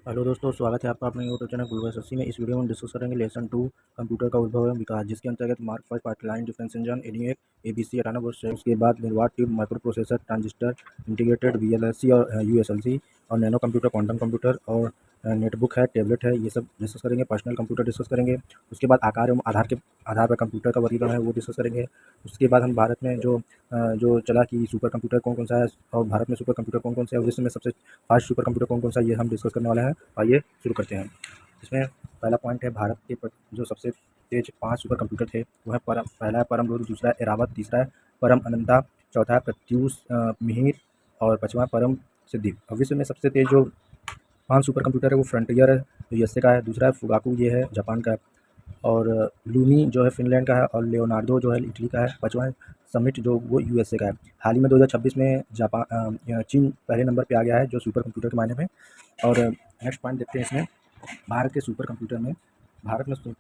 Hello दोस्तों, स्वागत है आपका अपने यूट्यूब चैनल गुलबर्ग में। इस वीडियो में हम डिस्कस करेंगे लेसन 2 कंप्यूटर का उद्भव एवं विकास, जिसके अंतर्गत mark first pipeline difference engine ENIAC ABC 98 वर्ष है। उसके बाद निर्वात tube microprocessor transistor integrated VLSC और यूएसएलसी और नैनो कंप्यूटर क्वांटम कंप्यूटर और नेटबुक है, टैबलेट है, ये सब डिस्कस करेंगे। पर्सनल कंप्यूटर डिस्कस करेंगे। उसके बाद आकार एवं आधार पर कंप्यूटर का वर्गीकरण है वो डिस्कस करेंगे। उसके बाद हम भारत में जो चला कि सुपर कंप्यूटर कौन कौन सा है और भारत में सुपर कंप्यूटर कौन कौन से है, विश्व में सबसे फास्ट सुपर कंप्यूटर कौन कौन सा है, ये हम डिस्कस करने वाले हैं। आइए शुरू करते हैं। इसमें पहला पॉइंट है भारत के जो सबसे तेज 5 सुपर कंप्यूटर थे वो है पहला है परम रोध, दूसरा है एरावत, तीसरा है परम अनंता, चौथा है प्रत्यूष मिहिर और पाँचवां परम सिद्धि। और विश्व में सबसे तेज जो 5 सुपर कंप्यूटर है वो फ्रंटियर है जो यूएसए का है, दूसरा है फुगाकू ये है जापान का है, और लूमी जो है फिनलैंड का है, और लियोनार्डो जो है इटली का है, पाँचवां है समिट जो वो यूएसए का है। हाल ही में 2026 में चीन पहले नंबर पे आ गया है जो सुपर कंप्यूटर के मायने में। और नेक्स्ट पॉइंट देखते हैं इसमें भारत के सुपर कंप्यूटर में। भारत में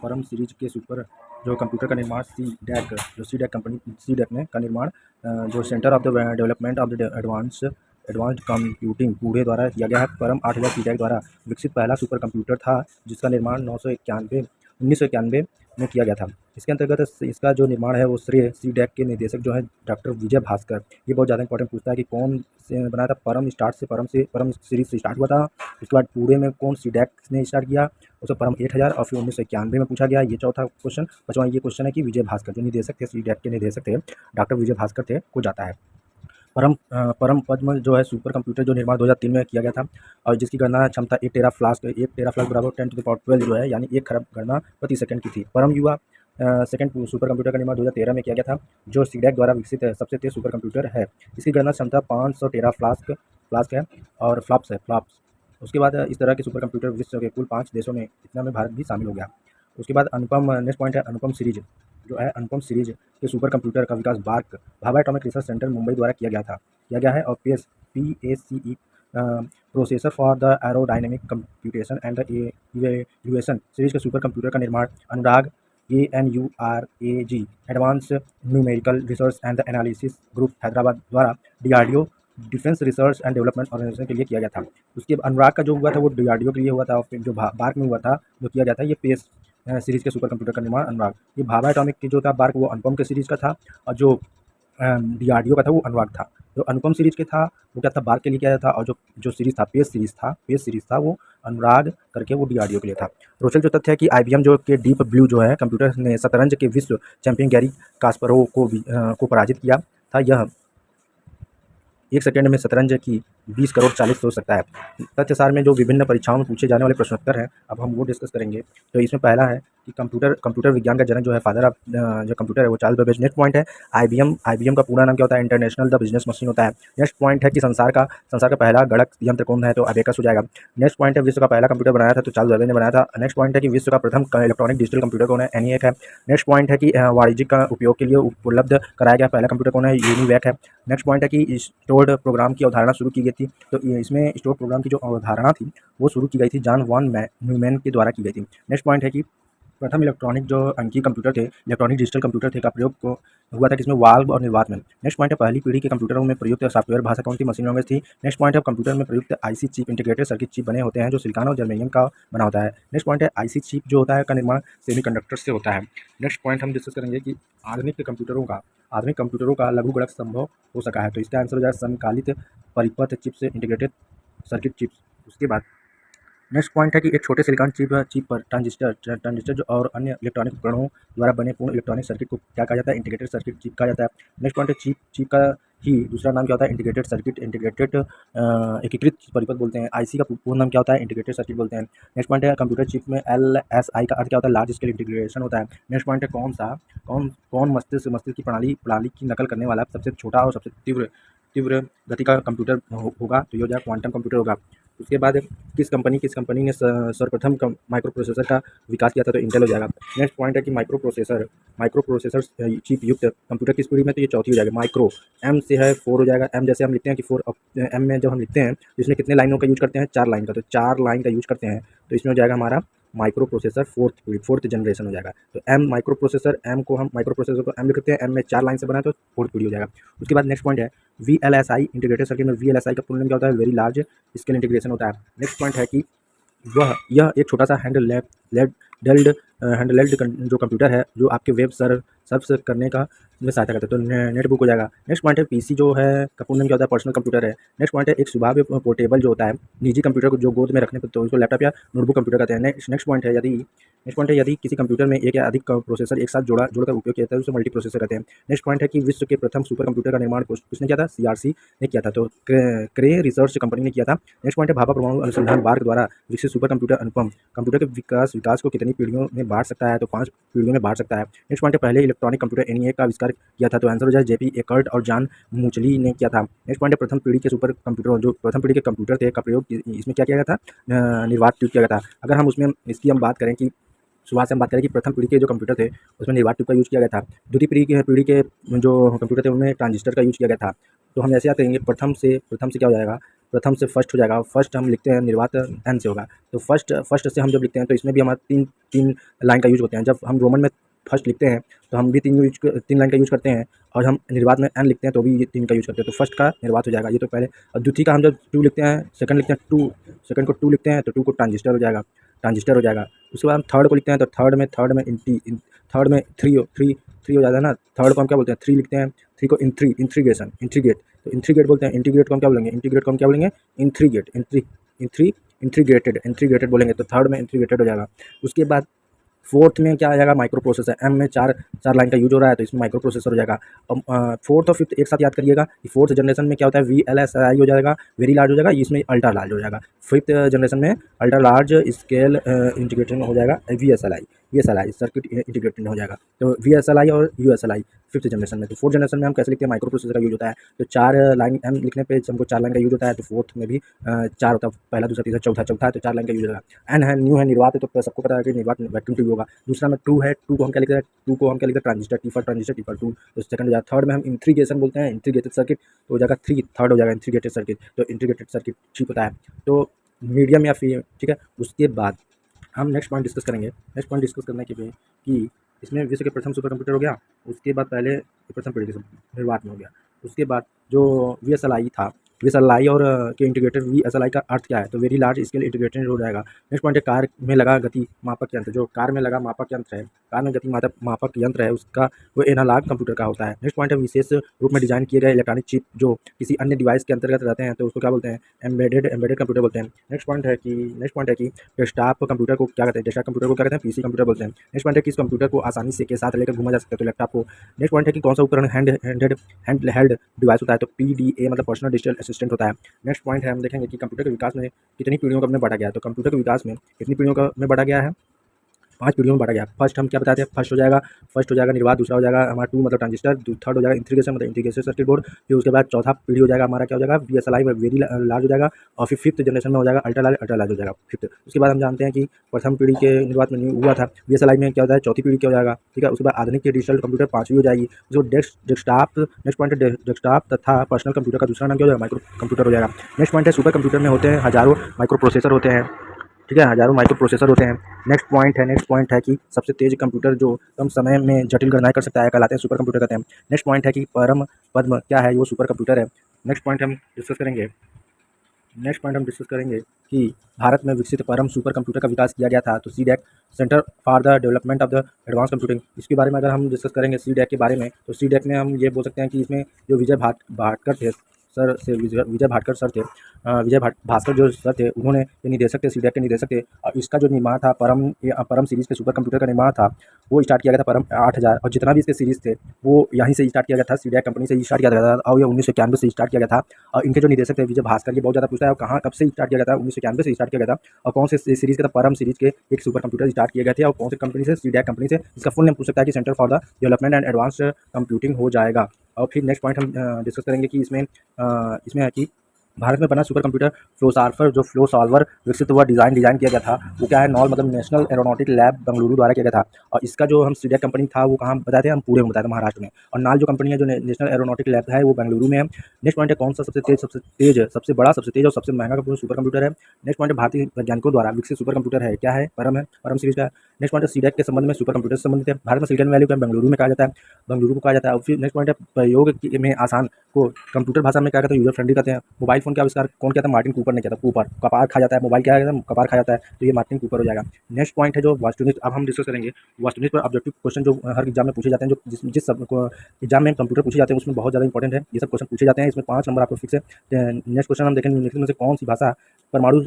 परम सीरीज के सुपर जो कंप्यूटर का निर्माण C DAC company C DAC ने का निर्माण जो centre of the development of the advanced computing Pune द्वारा किया गया है। परम 8000 सी डैक द्वारा विकसित पहला सुपर कंप्यूटर था जिसका निर्माण 1991 में किया गया था। इसके अंतर्गत इसका जो निर्माण है वो श्रेय सी डैक के निदेशक जो है डॉक्टर विजय भास्कर, ये बहुत ज़्यादा इंपॉर्टेंट पूछता है कि कौन से बनाया था। परम सीरीज से स्टार्ट हुआ था। उसके बाद पुणे में कौन सी डैक ने स्टार्ट किया, उसे परम 8000 और फिर 1991 में पूछा गया। ये चौथा क्वेश्चन। पाँचवां ये क्वेश्चन है कि विजय भास्कर जो निदेशक थे, सी डैक के निदेशक थे, डॉक्टर विजय भास्कर थे, को जाता है। परम पद्म जो है सुपर कंप्यूटर जो निर्माण 2003 में किया गया था और जिसकी गणना क्षमता 1 टेराफ्लास्क बराबर 10⁻12 जो है यानी 1 खरब गणना प्रति सेकंड की थी। परम युवा सेकंड सुपर कंप्यूटर का निर्माण 2013 में किया गया था जो सीडैक द्वारा विकसित सबसे तेज सुपर कंप्यूटर है। इसकी गणना क्षमता 500 टेराफ्लास्क है और फ्लॉप्स। उसके बाद इस तरह के सुपर कंप्यूटर विश्व के कुल 5 देशों में, इतना में भारत भी शामिल हो गया। उसके बाद नेक्स्ट पॉइंट है अनुपम सीरीज जो है अनुपम सीरीज के सुपर कंप्यूटर का विकास Bhabha atomic research centre Mumbai द्वारा किया गया है और PACE processor for the aerodynamic computation and the evaluation series के सुपर कंप्यूटर का निर्माण Anurag ANURAG advance numerical research and analysis group Hyderabad द्वारा DRDO defence research and development organisation के लिए किया गया था। उसके अनुराग का जो हुआ था वो DRDO के लिए हुआ था और फिर जो बार्क में हुआ था जो किया गया था ये पेस सीरीज के सुपर कंप्यूटर का निर्माण अनुराग। ये भाभा एटॉमिक की जो था बार्क वो अनुपम के सीरीज का था और जो DRDO का था वो अनुराग था। जो अनुपम सीरीज के था वो क्या था, बार्क के लिए किया था, और जो सीरीज था पेस सीरीज था वो अनुराग करके वो DRDO के लिए था। रोचक जो तथ्य है कि IBM जो के डीप ब्लू जो है कंप्यूटर ने शतरंज के विश्व चैंपियन गैरी कास्परोव को पराजित किया था। यह 1 सेकंड में शतरंज की 20 करोड़ 40 सोच सकता है। तथ्यसार में जो विभिन्न परीक्षाओं में पूछे जाने वाले प्रश्नोत्तर हैं अब हम वो डिस्कस करेंगे। तो इसमें पहला है कि कंप्यूटर विज्ञान का जनक जो है फादर ऑफ जो कंप्यूटर है वो चार्ल्स बेबेज। नेक्स्ट पॉइंट है IBM का पूरा नाम क्या होता है, इंटरनेशनल द बिजनेस मशीन होता है। नेक्स्ट पॉइंट है कि संसार का पहला गणक यंत्र कौन है, तो अबेकस हो जाएगा। नेक्स्ट पॉइंट है विश्व का पहला कंप्यूटर बनाया था तो चार्ल्स बेबेज ने बनाया था। नेक्स्ट पॉइंट है कि विश्व का प्रथम इलेक्ट्रॉनिक डिजिटल कंप्यूटर कौन है, ENIAC है। नेक्स्ट पॉइंट है कि वाणिज्यिक का उपयोग के लिए उपलब्ध कराया गया पहला कंप्यूटर कौन है, यूनिवैक है। नेक्स्ट पॉइंट है कि स्टोर्ड प्रोग्राम की अवधारणा शुरू की गई थी, तो इसमें स्टोर प्रोग्राम की जो अवधारणा थी वो शुरू की गई थी जॉन वॉन न्यूमैन के द्वारा की गई थी। नेक्स्ट पॉइंट है कि प्रथम इलेक्ट्रॉनिक जो अंकीय कंप्यूटर थे, इलेक्ट्रॉनिक डिजिटल कंप्यूटर थे का प्रयोग हुआ था किसमें, वाल्व और निर्वात में। नेक्स्ट पॉइंट है पहली पीढ़ी के कंप्यूटरों में प्रयुक्त सॉफ्टवेयर भाषा कौन सी, मशीन लैंग्वेज थी। नेक्स्ट पॉइंट है कंप्यूटर में प्रयुक्त IC chip integrated circuit chip बने होते हैं जो सिलिकॉन और जर्मेनियम का बना होता है। नेक्स्ट पॉइंट है IC चिप जो होता है का निर्माण सेमीकंडक्टर से होता है। नेक्स्ट पॉइंट हम डिस्कस करेंगे कि आधुनिक कंप्यूटरों का लघुगणक संभव हो सका है, तो इसका आंसर हो जाएगा समकालित परिपथ चिप से इंटीग्रेटेड सर्किट चिप्स। उसके बाद नेक्स्ट पॉइंट है कि एक छोटे सिलिकॉन चिप पर ट्रांजिस्टर जो और अन्य इलेक्ट्रॉनिक उपकरणों द्वारा बने पूर्ण इलेक्ट्रॉनिक सर्किट को क्या कहा जाता है, इंटीग्रेटेड सर्किट चिप कहा जाता है। नेक्स्ट पॉइंट है चिप का ही दूसरा नाम क्या होता है, इंटीग्रेटेड सर्किट, एकीकृत परिपथ बोलते हैं। IC का पूर्ण नाम क्या होता है, इंटीग्रेटेड सर्किट बोलते हैं। नेक्स्ट पॉइंट है कंप्यूटर चिप में LSI का अर्थ क्या होता है, लार्ज स्केल इंटीग्रेशन होता है। नेक्स्ट पॉइंट है कौन मस्तिष्क की प्रणाली की नकल करने वाला सबसे छोटा और सबसे तीव्र गति का कंप्यूटर होगा, तो ये हो जाएगा क्वांटम कंप्यूटर होगा। उसके बाद किस कंपनी ने सर्वप्रथम माइक्रो प्रोसेसर का विकास किया था, तो इंटेल हो जाएगा। नेक्स्ट पॉइंट है कि माइक्रो प्रोसेसर चिप युक्त कंप्यूटर किस पीढ़ी में, तो ये चौथी हो जाएगा। माइक्रो M से है 4 हो जाएगा। M जैसे हम लिखते हैं कि 4 M में जब हम लिखते हैं तो इसमें कितने लाइनों का यूज करते हैं, 4 लाइन का, तो 4 लाइन का यूज करते हैं, तो इसमें हो जाएगा हमारा माइक्रो प्रोसेसर फोर्थ जनरेशन हो जाएगा। तो एम माइक्रो प्रोसेसर, एम को हम माइक्रो प्रोसेसर को एम लिखते हैं, एम में 4 लाइन से बना है तो फोर्थ पीढ़ी हो जाएगा। उसके बाद नेक्स्ट पॉइंट है VLSI इंटीग्रेटेड सर्किट में VLSI का फुल नेम क्या होता है? वेरी लार्ज स्केल इंटीग्रेशन होता है। नेक्स्ट पॉइंट है कि यह एक छोटा सा हैंडलेड जो कंप्यूटर है जो आपके वेब सर्फ करने का में सहायता करता है, तो नेटबुक हो जाएगा। नेक्स्ट पॉइंट है पीसी जो है का पूर्ण नाम क्या होता है? पर्सनल कंप्यूटर है। नेक्स्ट पॉइंट है एक स्वभाव पोर्टेबल जो होता है निजी कंप्यूटर को जो गोद में रखने पर, तो उसको लैपटॉप या नोटबुक कंप्यूटर कहते हैं। नेक्स्ट पॉइंट है यदि किसी कंप्यूटर में एक या अधिक प्रोसेसर एक साथ जोड़कर उपयोग किया जाता है उसे मल्टी प्रोसेसर कहते हैं। नेक्स्ट पॉइंट है कि विश्व के प्रथम सुपर कंप्यूटर का निर्माण किसने किया था? CRC ने किया था, तो क्रे रिसर्च कंपनी ने किया था। नेक्स्ट पॉइंट है भाभा परमाणु अनुसंधान बार्क द्वारा विकसित सुपर कंप्यूटर अनुपम कंप्यूटर के विकास को कितनी पीढ़ियों में बांट सकता है? तो 5 पीढ़ियों में बांट सकता है। नेक्स्ट पॉइंट है पहले इलेक्ट्रॉनिक कंप्यूटर ENIAC का आविष्कार किया था, तो आंसर हो जाए JP एकर्ट और जॉन मूचली ने किया था। नेक्स्ट पॉइंट है प्रथम पीढ़ी के सुपर कंप्यूटर जो प्रथम पीढ़ी के कंप्यूटर थे का प्रयोग इसमें क्या किया गया था? निर्वात ट्यूब किया गया था। अगर हम उसमें इसकी हम बात करें कि शुरुआत से हम बात करें कि प्रथम पीढ़ी के जो कंप्यूटर थे उसमें निर्वात ट्यूब का यूज़ किया गया था। द्वितीय पीढ़ी के जो कंप्यूटर थे उनमें ट्रांजिस्टर का यूज़ किया गया था। तो हम ऐसे याद करेंगे प्रथम से क्या हो जाएगा? प्रथम से फर्स्ट हो जाएगा। फर्स्ट हम लिखते हैं निर्वात एन से होगा, तो फर्स्ट से हम जब लिखते हैं तो इसमें भी हमारा तीन लाइन का यूज होते हैं। जब हम रोमन में फर्स्ट लिखते हैं तो हम भी तीन लाइन का यूज करते हैं, और हम निर्वात में एन लिखते हैं तो भी ये 3 का यूज करते हैं, तो फर्स्ट का निर्वात हो जाएगा ये तो पहले। और द्वितीय का हम जब 2 लिखते हैं, सेकंड लिखते हैं 2, सेकंड को 2 लिखते हैं तो 2 को ट्रांजिस्टर हो जाएगा। उसके बाद हम थर्ड को लिखते हैं तो थर्ड में 3 हो जाता है ना। थर्ड को हम क्या बोलते हैं? 3 लिखते हैं, 3 को इंट्रीगेट, तो इंट्रीगेट बोलते हैं। इंटीग्रेट को हम क्या बोलेंगे? इंट्रीग्रेटेड बोलेंगे, तो थर्ड में इंट्रीग्रेटेड हो जाएगा। उसके बाद फोर्थ में क्या आ जाएगा? Micro processor. एम में 4 लाइन का यूज हो रहा है तो इसमें माइक्रो प्रोसेसर हो जाएगा। अब फोर्थ और फिफ्थ एक साथ याद करिएगा कि फोर्थ जनरेशन में क्या होता है? VLSI हो जाएगा, वेरी लार्ज हो जाएगा, इसमें अल्ट्रा लार्ज हो जाएगा। फिफ्थ जनरेशन में अल्ट्रा लार्ज स्केल इंटीग्रेटेड हो जाएगा, VSLI सर्किट इंटीग्रेटेड हो जाएगा। तो VSLI और USLI फिफ्थ जनरेशन में। तो फोर्थ जनरेशन में हम कैसे लिखते हैं? माइक्रो प्रोसेसर का यूज होता है, तो 4 लाइन एम लिखने पे हमको 4 लाइन का यूज होता है। तो फोर्थ में भी 4 होता है, पहला दूसरा तीसरा चौथा है तो 4 लाइन का यूज होगा। एन है न्यू है, निर्वात है, तो सबको पता है कि निर्वात वैक्यूम ट्यूब होगा। दूसरा में 2 है, 2 को हम क्या लिखते हैं? 2 को हम क्या लिखते हैं? Transistor, T for 2। तो सेकंड हो जाएगा। थर्ड में हम इंट्रीगेशन बोलते हैं, इंट्रीग्रेटेड सर्किट, तो हो जाएगा 3, थर्ड हो जाएगा इंट्रीग्रेटेड सर्किट। तो इंट्रीग्रेटेड सर्किट ठीक होता है, तो मीडियम या फिर ठीक है। उसके बाद हम नेक्स्ट पॉइंट डिस्कस करेंगे। नेक्स्ट पॉइंट डिस्कस करने के लिए कि इसमें विश्व के प्रथम सुपर कंप्यूटर हो गया, उसके बाद पहले प्रथम पीढ़ी के निर्वात में हो गया। उसके बाद जो VSLI था, VSLI और के इंटीग्रेटेड VSLI का अर्थ क्या है? तो वेरी लार्ज स्केल इंटीग्रेटेड हो जाएगा। नेक्स्ट पॉइंट है कार में लगा गति मापक यंत्र, जो कार में लगा मापक यंत्र है, कार में गति मापक यंत्र है उसका वो एनालॉग कंप्यूटर का होता है। नेक्स्ट पॉइंट है विशेष रूप में डिजाइन किए गए इलेक्ट्रॉनिक चिप जो किसी अन्य डिवाइस के अंतर्गत रहते हैं तो उसको क्या बोलते हैं? एम्बेडेड कंप्यूटर बोलते हैं। नेक्स्ट पॉइंट है कि डेस्कटॉप कंप्यूटर को क्या कहते हैं? डेस्कटॉप कंप्यूटर को क्या कहते हैं? PC कंप्यूटर बोलते हैं। नेक्स्ट पॉइंट है कि इस कंप्यूटर को आसानी से के साथ लेकर घूमा जा सकता है, तो लैपटॉप को। नेक्स्ट पॉइंट है कि कौन सा उपकरण हैंड हेल्ड डिवाइस होता है? तो PDA मतलब पर्सनल डिजिटल असिस्टेंट होता है। नेक्स्ट पॉइंट है हम देखेंगे कि कंप्यूटर के विकास में कितनी पीढ़ियों का में बांटा गया है? तो कंप्यूटर के विकास में कितनी पीढ़ियों का में बांटा गया है? 5 पीढ़ियों में बांटा गया। फर्स्ट हम क्या बताते हैं? फर्स्ट हो जाएगा निर्वात, दूसरा हो जाएगा हमारा 2 मतलब ट्रांजिस्टर, थर्ड हो जाएगा इंटीग्रेशन मतलब इंटीग्रेटेड सर्किट बोर्ड। फिर उसके बाद चौथा पीढ़ी हो जाएगा हमारा क्या हो जाएगा? VSLI वेरी लार्ज हो जाएगा। और फिर फिफ्थ जनरेशन में हो जाएगा अल्ट्रा लार्ज हो जाएगा फिफ्थ। उसके बाद हम जानते हैं कि प्रथम पीढ़ी के निर्वात में हुआ था। VSLI में क्या होता है? चौथी पीढ़ी क्या हो जाएगा? ठीक है। उसके बाद आधुनिक के डिजिटल कंप्यूटर 5वीं हो जाएगी। उसको डेस्कटॉप। नेक्स्ट पॉइंट है डेस्कटॉप तथा पर्सनल कंप्यूटर का दूसरा नाम क्या हो जाएगा? माइक्रो कंप्यूटर हो जाएगा। नेक्स्ट पॉइंट है सुपर कंप्यूटर में होते हैं हजारों माइक्रो प्रोसेसर होते हैं, ठीक है, हजारों माइक्रो प्रोसेसर होते हैं। नेक्स्ट पॉइंट है कि सबसे तेज कंप्यूटर जो कम समय में जटिल गणनाएं कर सकता है कहलाते हैं सुपर कंप्यूटर कहते हैं। नेक्स्ट पॉइंट है कि परम पद्म क्या है? वो सुपर कंप्यूटर है। नेक्स्ट पॉइंट हम डिस्कस करेंगे कि भारत में विकसित परम सुपर कंप्यूटर का विकास किया गया था, तो CDAC centre for the development of the advance computing. इसके बारे में अगर हम डिस्कस करेंगे CDAC के बारे में, तो CDAC में हम ये बोल सकते हैं कि इसमें जो विजय भाटकर थे सर से विजय भाटकर सर थे, भास्कर जो सर थे उन्होंने ये निदेशक थे, CDAC के निदेशक थे। और इसका जो निर्माण था परम सीरीज़ के सुपर कंप्यूटर का निर्माण था वो स्टार्ट किया गया था परम 8000, और जितना भी इसके सीरीज़ थे वो यहीं से स्टार्ट किया गया था, CDAC कंपनी से स्टार्ट किया गया था, और ये 1991 से स्टार्ट किया गया था। और इनके जो निदेशक थे विजय भास्कर, ये बहुत ज़्यादा पूछता है और कहाँ कब से स्टार्ट किया गया था? 1991 से स्टार्ट किया गया था। और कौन से सीरीज़ का था? परम सीरीज़ के एक सुपर कंप्यूटर स्टार्ट किए गए थे, और कौन से कंपनी से? CDAC कंपनी से। इसका फुल नेम पूछ सकता है कि centre for the development and advance computing हो जाएगा। और फिर नेक्स्ट पॉइंट हम डिस्कस करेंगे कि इसमें है कि भारत में बना सुपर कंप्यूटर फ्लो सॉल्वर विकसित हुआ डिज़ाइन किया गया था वो क्या है, नॉल मतलब नेशनल एरोनॉटिक लैब बेंगलुरु द्वारा किया गया था। और इसका जो हम सीडीएक कंपनी था वो कहाँ बताते हैं, हम पुणे में बताते हैं, महाराष्ट्र में। और नाल जो कंपनी है जो नेशनल एरोनॉटिक लैब है वो बेंगलुरु में है। नेक्स्ट पॉइंट है, कौन सा सबसे बड़ा सबसे तेज और सबसे महंगा सुपर कंप्यूटर है। नेक्स्ट पॉइंट है, भारतीय वैज्ञानिकों द्वारा विकसित सुपर कंप्यूटर है, क्या है, परम सीरीज का है। नेक्स्ट पॉइंट है, सीडीएक के संबंध में सुपर कंप्यूटर से संबंधित है। भारत में सिलिकॉन वैली को बेंगलुरु में कहा जाता है, बेंगलुरु को कहा जाता है। और फिर नेक्स्ट पॉइंट है, प्रयोग में आसान को कंप्यूटर भाषा में क्या कहते हैं, यूजर फ्रेंडली कहते हैं। मोबाइल फोन का आविष्कार कौन किया था, मार्टिन कूपर ने किया था। कूपर, कपार खा जाता है मोबाइल, क्या है, कपार खा जाता है, तो ये मार्टिन कूपर हो जाएगा। नेक्स्ट पॉइंट है जो वस्तुनिष्ठ, अब हम डिस्कस करेंगे वस्तुनिष्ठ पर ऑब्जेक्टिव क्वेश्चन जो हर एग्जाम में पूछे जाते हैं, जो जिस एग्जाम में कंप्यूटर पूछे जाते हैं उसमें बहुत ज़्यादा इंपॉर्टेंट है, ये सब क्वेश्चन पूछे जाते हैं। इसमें 5 नंबर आपको फिक्स है। नेक्स्ट क्वेश्चन हम देखेंगे, निम्नलिखित में से कौन सी भाषा परमाणु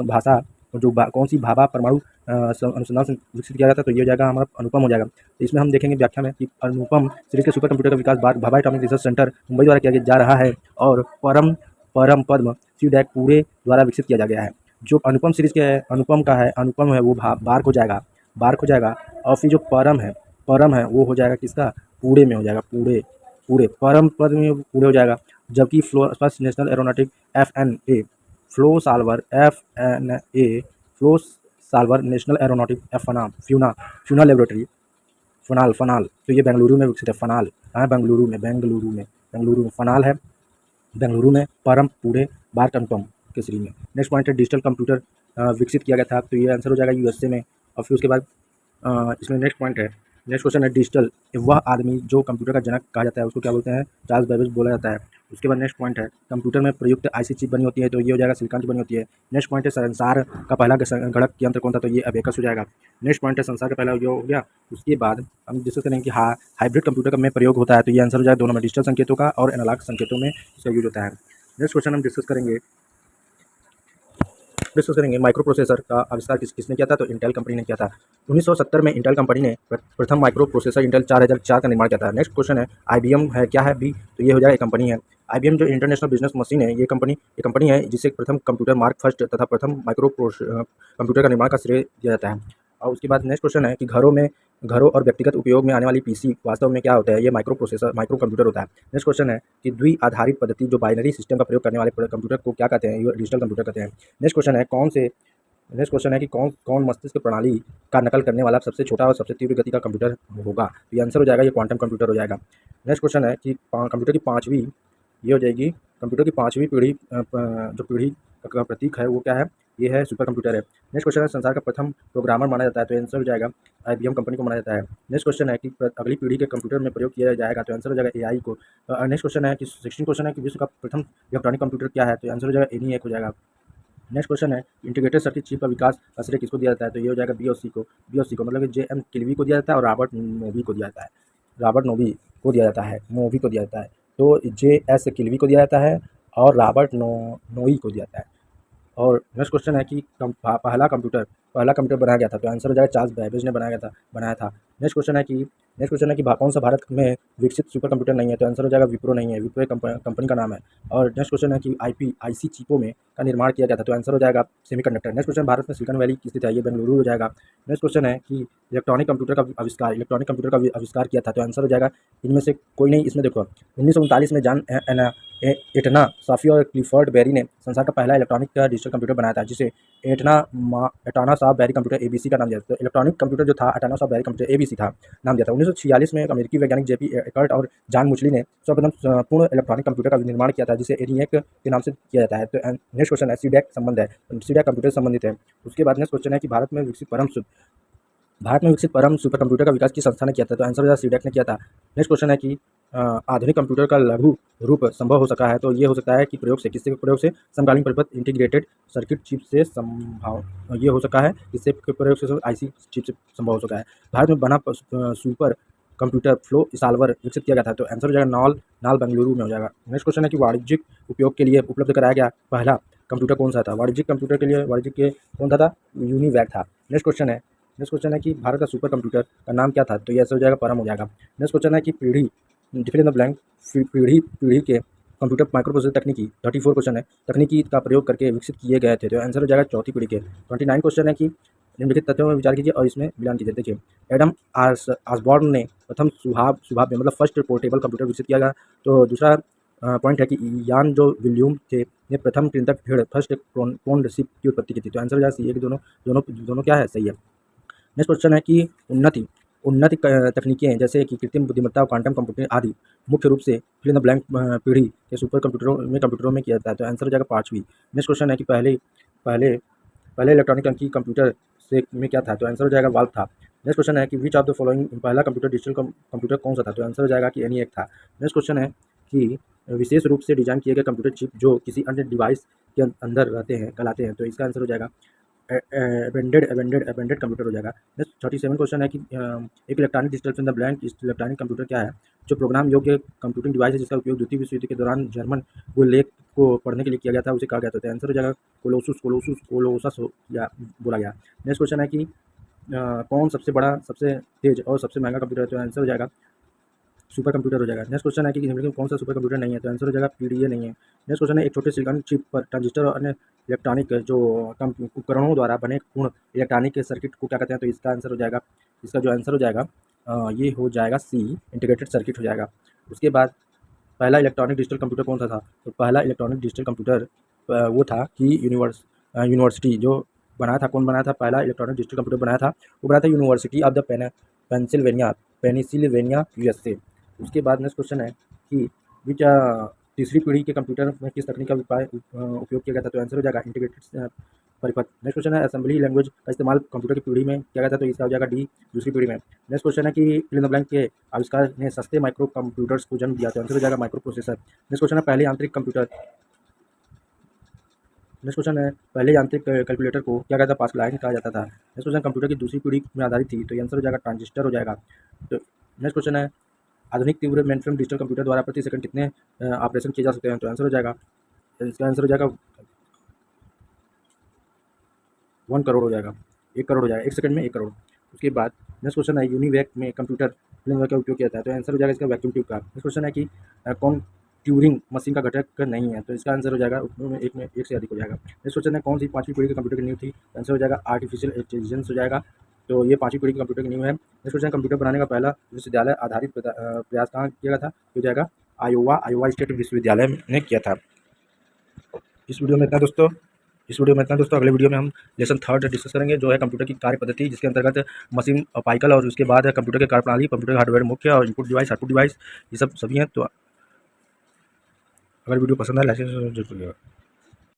भाषा कौन सी भाभा परमाणु अनुसंधान से विकसित किया जाता है, तो ये हो जाएगा हमारा अनुपम हो जाएगा। तो इसमें हम देखेंगे व्याख्या में कि अनुपम सीरीज के सुपर कंप्यूटर का विकास Bhabha atomic research centre Mumbai द्वारा किया जा रहा है और परम पद्म सीडैक पूरे द्वारा विकसित किया जा गया है। जो अनुपम सीरीज के अनुपम का है, अनुपम है वो बार्क हो जाएगा। और फिर जो परम है वो हो जाएगा किसका, पूरे में हो जाएगा, पूरे परम पद में पूरे हो जाएगा। जबकि first national aeronautic FNA flow solver national aeronautic फ्यूना लेबोरेटरी फनाल, तो ये बेंगलुरु में विकसित है। फनाल कहाँ, बेंगलुरु में फनाल है, बेंगलुरु में। परम पूरे, बार्क अनुपम केसरी में। नेक्स्ट पॉइंट है, डिजिटल कंप्यूटर विकसित किया गया था, तो ये आंसर हो जाएगा USA में। और फिर उसके बाद इसमें नेक्स्ट पॉइंट है, नेक्स्ट क्वेश्चन है, डिजिटल वह आदमी जो कंप्यूटर का जनक कहा जाता है उसको क्या बोलते हैं, चार्ल्स बेबेज बोला जाता है। उसके बाद नेक्स्ट पॉइंट है, कंप्यूटर में प्रयुक्त IC चिप बनी होती है, तो ये हो जाएगा सिलिकॉन की बनी होती है। नेक्स्ट पॉइंट है, संसार का पहला गणक यंत्र कौन था, तो ये अबेकस हो जाएगा। नेक्स्ट पॉइंट है, संसार का पहला ये हो गया। उसके बाद हम डिस्कस करेंगे कि हाइब्रिड कंप्यूटर में प्रयोग होता है, तो ये आंसर हो जाएगा दोनों में, डिजिटल संकेतों का और एनालॉग संकेतों में इसका यूज होता है। नेक्स्ट क्वेश्चन हम डिस्कस करेंगे माइक्रो प्रोसेसर का आविष्कार किसने किया था, तो इंटेल कंपनी ने किया था। 1970 में इंटेल कंपनी ने प्रथम माइक्रो प्रोसेसर इंटेल 4004 का निर्माण किया था। नेक्स्ट क्वेश्चन है, IBM है, क्या है बी, तो ये हो जाएगा कंपनी है। IBM जो इंटरनेशनल बिजनेस मशीन है, ये कंपनी है जिसे प्रथम कंप्यूटर मार्क फर्स्ट तथा प्रथम माइक्रो कंप्यूटर का निर्माण का श्रेय दिया जाता है। और उसके बाद नेक्स्ट क्वेश्चन है कि घरों और व्यक्तिगत उपयोग में आने वाली PC वास्तव में क्या होता है, ये माइक्रो कंप्यूटर होता है। नेक्स्ट क्वेश्चन है कि द्वि आधारित पद्धति जो बाइनरी सिस्टम का प्रयोग करने वाले कंप्यूटर को क्या कहते हैं, ये डिजिटल कंप्यूटर कहते हैं। नेक्स्ट क्वेश्चन है कि कौन मस्तिष्क प्रणाली का नकल करने वाला सबसे छोटा और सबसे तीव्र गति का कंप्यूटर होगा, तो ये आंसर हो जाएगा, ये क्वांटम कंप्यूटर हो जाएगा। नेक्स्ट क्वेश्चन है कि कंप्यूटर की पाँचवीं, ये हो जाएगी कंप्यूटर की 5वीं पीढ़ी, जो पीढ़ी का प्रतीक है वो क्या है, ये है सुपर कंप्यूटर है। नेक्स्ट क्वेश्चन है, संसार का प्रथम प्रोग्रामर माना जाता है, तो आंसर हो जाएगा IBM कंपनी को माना जाता है। नेक्स्ट क्वेश्चन है कि अगली पीढ़ी के कंप्यूटर में प्रयोग किया जाएगा, तो आंसर हो जाएगा AI को। नेक्स्ट क्वेश्चन है कि 16 क्वेश्चन है कि विश्व का प्रथम इलेक्ट्रॉनिक कंप्यूटर क्या है, तो आंसर हो जाएगा ENIAC हो जाएगा। नेक्स्ट क्वेश्चन है, इंटीग्रेटेड सर्किट चिप का विकास का श्रेय किसको दिया जाता है, तो ये हो जाएगा BOC को मतलब कि JM किल्वी को दिया जाता है और रॉबर्ट नोवी को दिया जाता है। तो JS किल्वी को दिया जाता है और रॉबर्ट नोई को दिया जाता है। और नेक्स्ट क्वेश्चन है कि पहला कंप्यूटर बनाया गया था, तो आंसर हो जाएगा चार्ल्स बेबेज ने बनाया था। नेक्स्ट क्वेश्चन है कि कौन सा भारत में विकसित सुपर कंप्यूटर नहीं है, तो आंसर हो जाएगा विप्रो नहीं है, विप्रो एक कंपनी का नाम है। और नेक्स्ट क्वेश्चन है कि IC चिपों में का निर्माण किया गया था, तो आंसर हो जाएगा सेमीकंडक्टर। नेक्स्ट क्वेश्चन, भारत में सिलिकॉन वैली स्थित है, ये बेंगलुरु हो जाएगा। नेक्स्ट क्वेश्चन है कि इलेक्ट्रॉनिक कंप्यूटर का आविष्कार किया था, तो आंसर हो जाएगा इनमें से कोई नहीं। इसमें देखो 1939 में जॉन एटना सॉफी और क्लिफर्ड बेरी ने संसार का पहला इलेक्ट्रॉनिक डिजिटल कंप्यूटर बनाया था, जिसे Atanasoff Berry computer ABC का नाम दिया था। तो इलेक्ट्रॉनिक कंप्यूटर जो था Atanasoff Berry computer ABC था नाम दिया था। 1946 में एक अमेरिकी वैज्ञानिक JP एकर्ट और जॉन मुचली ने सर्वप्रथम पूर्ण इलेक्ट्रॉनिक कंप्यूटर का निर्माण किया था, जिसे ENIAC के नाम से किया जाता है। तो नेक्स्ट क्वेश्चन है, सीडैक कंप्यूटर से संबंधित है। उसके बाद नेक्स्ट क्वेश्चन है कि भारत में विकसित परम सुपर कंप्यूटर का विकास किस संस्था ने किया था, तो आंसर हो जाएगा सीडैक ने किया था। नेक्स्ट क्वेश्चन है कि आधुनिक कंप्यूटर का लघु रूप संभव हो सका है, तो ये हो सकता है कि किसके प्रयोग से, समकालीन परिपथ इंटीग्रेटेड सर्किट चिप से संभव, ये हो सका है इससे प्रयोग से IC चिप से संभव हो सका है। भारत में बना सुपर कंप्यूटर फ्लो सॉल्वर विकसित किया गया था, तो आंसर हो जाएगा नाल बेंगलुरु में हो जाएगा। नेक्स्ट क्वेश्चन है कि वाणिज्यिक उपयोग के लिए उपलब्ध कराया गया पहला कंप्यूटर कौन सा था, वाणिज्यिक कंप्यूटर के लिए कौन था, यूनिवैक था। नेक्स्ट क्वेश्चन है कि भारत का सुपर कंप्यूटर का नाम क्या था, तो ये आंसर हो जाएगा परम हो जाएगा। नेक्स्ट क्वेश्चन है कि फिल इन द ब्लैंक पीढ़ी के कंप्यूटर माइक्रो प्रोसेसर तकनीकी 34 क्वेश्चन है, तकनीकी का प्रयोग करके विकसित किए गए थे, तो आंसर हो जाएगा चौथी पीढ़ी के। 29 क्वेश्चन है कि निम्नलिखित तथ्यों में विचार कीजिए और इसमें मिलान कीजिए। देखिए, एडम ऑसबॉर्न ने प्रथम सुभाव में मतलब फर्स्ट पोर्टेबल कंप्यूटर विकसित किया गया। तो दूसरा पॉइंट है कि यान जो विलियम थे ने प्रथम कृंतक भेड़ फर्स्ट क्लोन्ड शिप की उत्पत्ति की थी। तो आंसर हो जाएगा सी है कि दोनों दोनों दोनों क्या है, सही है। नेक्स्ट क्वेश्चन है कि उन्नति उन्नति तकनीकें जैसे कि कृत्रिम बुद्धिमत्ता और क्वांटम कंप्यूटिंग आदि मुख्य रूप से फिल इन द ब्लैंक पीढ़ी के सुपर कंप्यूटरों में किया जाता है। तो आंसर हो जाएगा पाँचवीं। नेक्स्ट क्वेश्चन है कि पहले पहले पहले इलेक्ट्रॉनिक अंकी कंप्यूटर से में क्या था। तो आंसर हो जाएगा वाल्व था। नेक्स्ट क्वेश्चन है कि विच ऑफ द फॉलोइंग पहला कंप्यूटर डिजिटल कंप्यूटर कौन सा था। तो आंसर हो जाएगा कि ENIAC था। नेक्स्ट क्वेश्चन है कि विशेष रूप से डिजाइन किए गए कंप्यूटर चिप जो किसी अन्य डिवाइस के अंदर रहते हैं कहलाते हैं। तो इसका आंसर हो जाएगा एबेंडेड कंप्यूटर हो जाएगा। नेक्स्ट 37 क्वेश्चन है कि एक electronic digital fill in the blank electronic computer क्या है। जो प्रोग्राम योग्य कंप्यूटिंग डिवाइस है जिसका उपयोग द्वितीय विश्व युद्ध के दौरान जर्मन को लेख को पढ़ने के लिए किया गया था उसे कहा गया था। तो आंसर हो जाएगा कोलोसस या बोला गया। नेक्स्ट क्वेश्चन है कि कौन सबसे बड़ा, सबसे तेज और सबसे महंगा कंप्यूटर है। तो आंसर हो जाएगा सुपर कंप्यूटर हो जाएगा। नेक्स्ट क्वेश्चन है कि निम्नलिखित में कौन सा सुपर कंप्यूटर नहीं है। तो आंसर हो जाएगा PDA नहीं है। नेक्स्ट क्वेश्चन है एक छोटे सिलिकॉन चिप पर ट्रांजिस्टर और अन्य इलेक्ट्रॉनिक जो उपकरणों द्वारा बने पूर्ण इलेक्ट्रॉनिक सर्किट को क्या कहते हैं। तो इसका आंसर हो जाएगा, इसका जो आंसर हो जाएगा ये हो जाएगा सी, इंटीग्रेटेड सर्किट हो जाएगा। उसके बाद पहला इलेक्ट्रॉनिक डिजिटल कंप्यूटर कौन सा था। तो पहला इलेक्ट्रॉनिक डिजिटल कंप्यूटर वो था कि यूनिवर्सिटी जो बनाया था, कौन बनाया था, पहला इलेक्ट्रॉनिक डिजिटल कंप्यूटर बनाया था वो बनाया था university of the Pennsylvania USA। उसके बाद नेक्स्ट क्वेश्चन है कि विच तीसरी पीढ़ी के कंप्यूटर में किस तकनीक का उपयोग किया गया था। तो आंसर हो जाएगा इंटीग्रेटेड परिपथ। नेक्स्ट क्वेश्चन है असेंबली लैंग्वेज का इस्तेमाल कंप्यूटर की पीढ़ी में किया गया था। तो इसका हो जाएगा डी, दूसरी पीढ़ी में। नेक्स्ट क्वेश्चन है कि फिल इन द ब्लैंक के आविष्कार ने सस्ते माइक्रो कंप्यूटर्स को जन्म दिया। तो आंसर हो जाएगा माइक्रो प्रोसेसर। नेक्स्ट क्वेश्चन है पहले आंतरिक कंप्यूटर। नेक्स्ट क्वेश्चन है पहले यांत्रिक कैलकुलेटर को क्या कहता था, पास्कल कहा जाता था। नेक्स्ट क्वेश्चन कंप्यूटर की दूसरी पीढ़ी में आधारित थी। तो आंसर हो जाएगा ट्रांजिस्टर हो जाएगा। तो नेक्स्ट क्वेश्चन है आधुनिक तीव्र मेनफ्रेम डिजिटल कंप्यूटर द्वारा प्रति सेकंड कितने ऑपरेशन किए जा सकते हैं। तो आंसर हो जाएगा, इसका आंसर हो जाएगा 1 करोड़ हो जाएगा, 1 करोड़ हो जाएगा, 1 सेकंड में 1 करोड़। उसके बाद नेक्स्ट क्वेश्चन है यूनिवैक में कंप्यूटर फिल्म का उपयोग किया जाता है। तो आंसर हो जाएगा इसका वैक्यूम ट्यूब का। नेक्स्ट क्वेश्चन है कि कौन ट्यूरिंग मशीन का घटक नहीं है। तो इसका आंसर हो जाएगा उसमें एक से अधिक हो जाएगा। नेक्स्ट क्वेश्चन है कौन सी पाँचवीं पीढ़ी के कंप्यूटर की नींव थी। आंसर हो जाएगा आर्टिफिशियल इंटेलिजेंस हो जाएगा। तो ये पाँचवीं पीढ़ी के कंप्यूटर की नींव है। नेक्स्ट क्वेश्चन कंप्यूटर बनाने का पहला विश्वविद्यालय आधारित प्रयास कहाँ किया गया था। हो जाएगा आयोवा स्टेट विश्वविद्यालय ने किया था। इस वीडियो में इतना दोस्तों अगले वीडियो में हम लेसन 3 डिस्कस करेंगे जो है कंप्यूटर की कार्य पद्धति, जिसके अंतर्गत मशीन पाइकल और उसके बाद कंप्यूटर के कार्य प्रणाली, कंप्यूटर हार्डवेयर मुख्य और इनपुट डिवाइस, आउटपुट डिवाइस, ये सब सभी हैं। तो अगर वीडियो पसंद आए लाइक जरूर करिएगा।